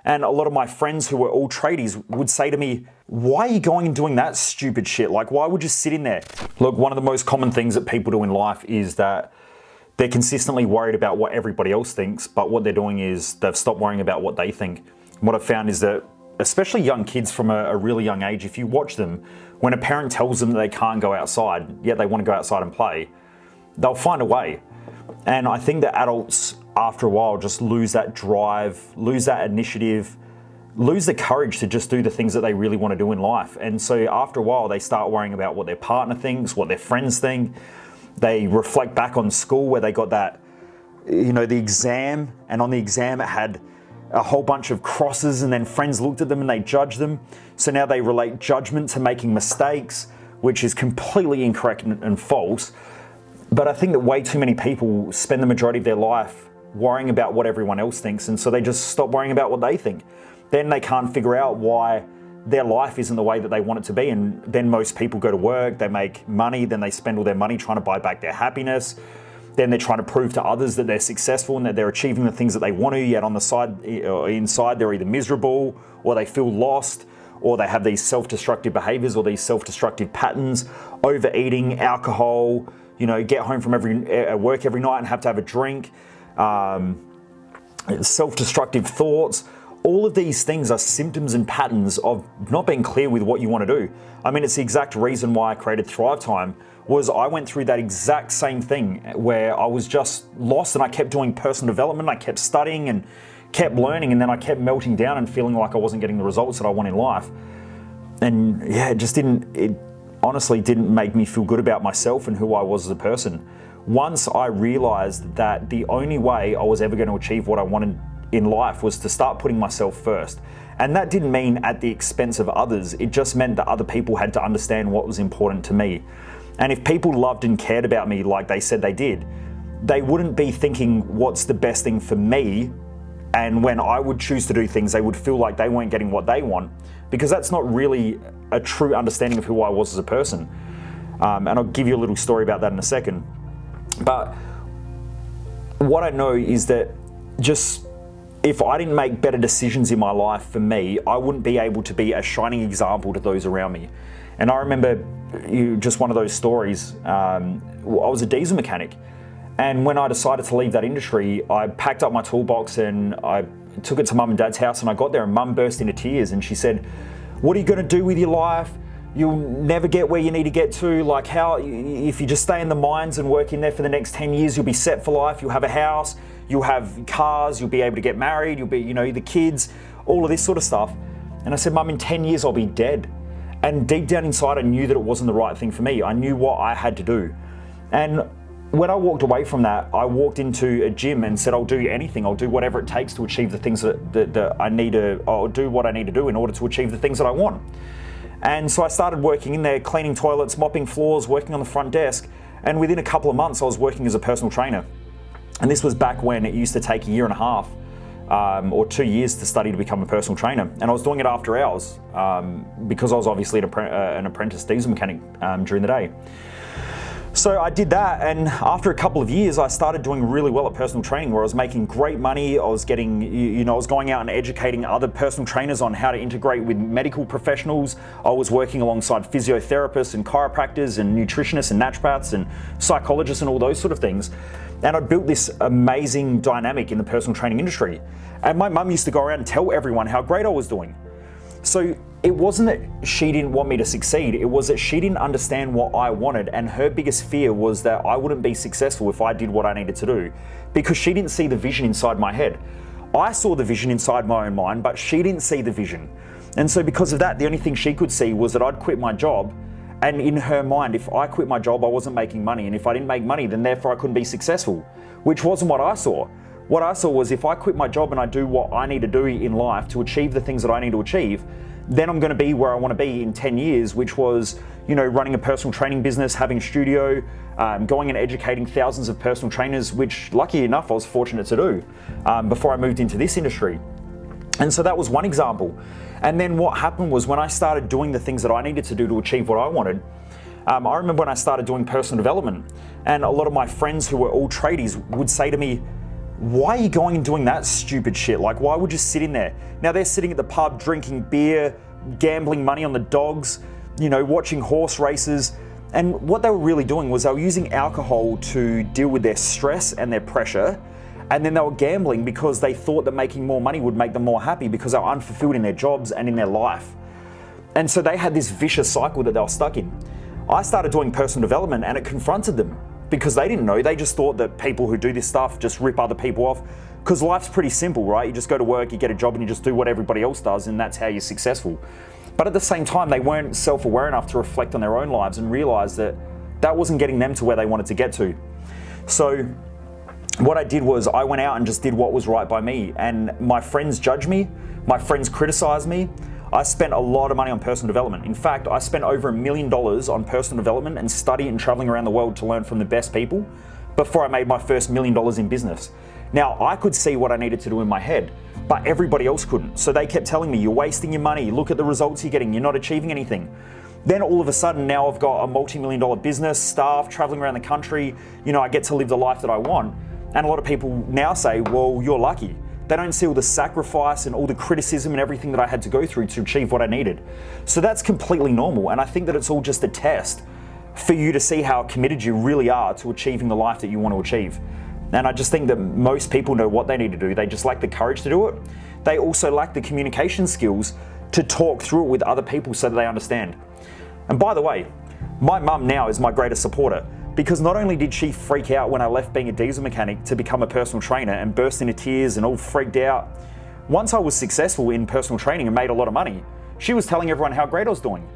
And a lot of my friends who were all tradies would say to me, why are you going and doing that stupid shit? Like, why would you sit in there? Look, one of the most common things that people do in life is that they're consistently worried about what everybody else thinks, but what they're doing is they've stopped worrying about what they think. And what I've found is that, especially young kids from a really young age, if you watch them, when a parent tells them that they can't go outside, yet they want to go outside and play, they'll find a way. And I think that adults, after a while, just lose that drive, lose that initiative, lose the courage to just do the things that they really want to do in life. And so after a while, they start worrying about what their partner thinks, what their friends think. They reflect back on school where they got that, the exam, and on the exam it had a whole bunch of crosses, and then friends looked at them and they judged them. So now they relate judgment to making mistakes, which is completely incorrect and false. But I think that way too many people spend the majority of their life worrying about what everyone else thinks, and so they just stop worrying about what they think. Then they can't figure out why their life isn't the way that they want it to be, and then most people go to work, they make money, then they spend all their money trying to buy back their happiness. Then they're trying to prove to others that they're successful and that they're achieving the things that they want to, yet on the side, inside they're either miserable, or they feel lost, or they have these self-destructive behaviors or these self-destructive patterns, overeating, alcohol, get home from work every night and have to have a drink, self-destructive thoughts. All of these things are symptoms and patterns of not being clear with what you want to do. I mean, it's the exact reason why I created Thrive Time. Was I went through that exact same thing where I was just lost, and I kept doing personal development, I kept studying and kept learning, and then I kept melting down and feeling like I wasn't getting the results that I want in life. And yeah, it honestly didn't make me feel good about myself and who I was as a person. Once I realized that the only way I was ever going to achieve what I wanted in life was to start putting myself first. And that didn't mean at the expense of others, it just meant that other people had to understand what was important to me. And if people loved and cared about me like they said they did, they wouldn't be thinking what's the best thing for me. And when I would choose to do things, they would feel like they weren't getting what they want, because that's not really a true understanding of who I was as a person. And I'll give you a little story about that in a second. But what I know is that just if I didn't make better decisions in my life for me, I wouldn't be able to be a shining example to those around me. And I remember just one of those stories, I was a diesel mechanic. And when I decided to leave that industry, I packed up my toolbox and I took it to mum and dad's house, and I got there and mum burst into tears and she said, "What are you going to do with your life? You'll never get where you need to get to. Like, how, if you just stay in the mines and work in there for the next 10 years, you'll be set for life. You'll have a house, you'll have cars, you'll be able to get married, you'll be, the kids, all of this sort of stuff." And I said, "Mum, in 10 years, I'll be dead." And deep down inside, I knew that it wasn't the right thing for me. I knew what I had to do. And when I walked away from that, I walked into a gym and said, I'll do anything. I'll do whatever it takes to achieve the things that I need to, I'll do what I need to do in order to achieve the things that I want. And so I started working in there, cleaning toilets, mopping floors, working on the front desk. And within a couple of months, I was working as a personal trainer. And this was back when it used to take a year and a half or 2 years to study to become a personal trainer. And I was doing it after hours because I was obviously an apprentice diesel mechanic during the day. So I did that, and after a couple of years, I started doing really well at personal training, where I was making great money. I was getting, I was going out and educating other personal trainers on how to integrate with medical professionals. I was working alongside physiotherapists and chiropractors and nutritionists and naturopaths and psychologists and all those sort of things. And I built this amazing dynamic in the personal training industry. And my mum used to go around and tell everyone how great I was doing. So it wasn't that she didn't want me to succeed, it was that she didn't understand what I wanted, and her biggest fear was that I wouldn't be successful if I did what I needed to do, because she didn't see the vision inside my head. I saw the vision inside my own mind, but she didn't see the vision. And so because of that, the only thing she could see was that I'd quit my job, and in her mind, if I quit my job, I wasn't making money, and if I didn't make money, then therefore I couldn't be successful, which wasn't what I saw. What I saw was, if I quit my job and I do what I need to do in life to achieve the things that I need to achieve, then I'm going to be where I want to be in 10 years, which was, running a personal training business, having a studio, going and educating thousands of personal trainers, which lucky enough I was fortunate to do before I moved into this industry. And so that was one example. And then what happened was, when I started doing the things that I needed to do to achieve what I wanted, I remember when I started doing personal development, and a lot of my friends who were all tradies would say to me, why are you going and doing that stupid shit? Like, why would you sit in there? Now they're sitting at the pub drinking beer, gambling money on the dogs, watching horse races. And what they were really doing was they were using alcohol to deal with their stress and their pressure. And then they were gambling because they thought that making more money would make them more happy because they were unfulfilled in their jobs and in their life. And so they had this vicious cycle that they were stuck in. I started doing personal development and it confronted them because they didn't know. They just thought that people who do this stuff just rip other people off, because life's pretty simple, right? You just go to work, you get a job, and you just do what everybody else does, and that's how you're successful. But at the same time, they weren't self-aware enough to reflect on their own lives and realize that that wasn't getting them to where they wanted to get to. So what I did was I went out and just did what was right by me, and my friends judged me, my friends criticized me. I spent a lot of money on personal development. In fact, I spent over $1 million on personal development and study and traveling around the world to learn from the best people before I made my first $1 million in business. Now, I could see what I needed to do in my head, but everybody else couldn't. So they kept telling me, you're wasting your money, look at the results you're getting, you're not achieving anything. Then all of a sudden, now I've got a multi-million-dollar business, staff, traveling around the country, I get to live the life that I want. And a lot of people now say, well, you're lucky. They don't see all the sacrifice and all the criticism and everything that I had to go through to achieve what I needed. So that's completely normal. And I think that it's all just a test for you to see how committed you really are to achieving the life that you want to achieve. And I just think that most people know what they need to do. They just lack the courage to do it. They also lack the communication skills to talk through it with other people so that they understand. And by the way, my mum now is my greatest supporter, because not only did she freak out when I left being a diesel mechanic to become a personal trainer and burst into tears and all freaked out, once I was successful in personal training and made a lot of money, she was telling everyone how great I was doing.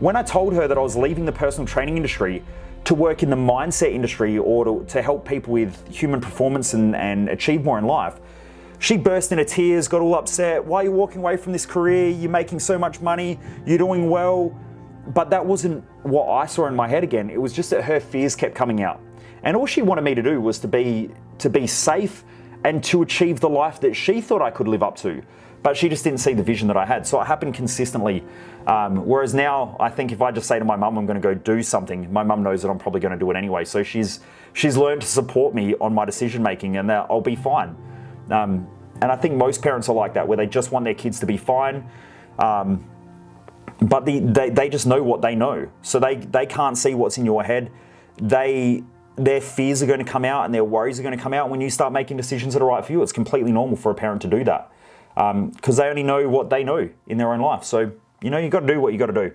When I told her that I was leaving the personal training industry to work in the mindset industry or to help people with human performance and achieve more in life, she burst into tears, got all upset. Why are you walking away from this career? You're making so much money, you're doing well. But that wasn't what I saw in my head again. It was just that her fears kept coming out. And all she wanted me to do was to be safe and to achieve the life that she thought I could live up to. But she just didn't see the vision that I had. So it happened consistently. Whereas now, I think if I just say to my mum, I'm going to go do something, my mum knows that I'm probably going to do it anyway. So she's learned to support me on my decision making, and that I'll be fine. And I think most parents are like that, where they just want their kids to be fine. But they just know what they know. So they can't see what's in your head. Their fears are going to come out and their worries are going to come out when you start making decisions that are right for you. It's completely normal for a parent to do that, because they only know what they know in their own life. So, you got to do what you got to do.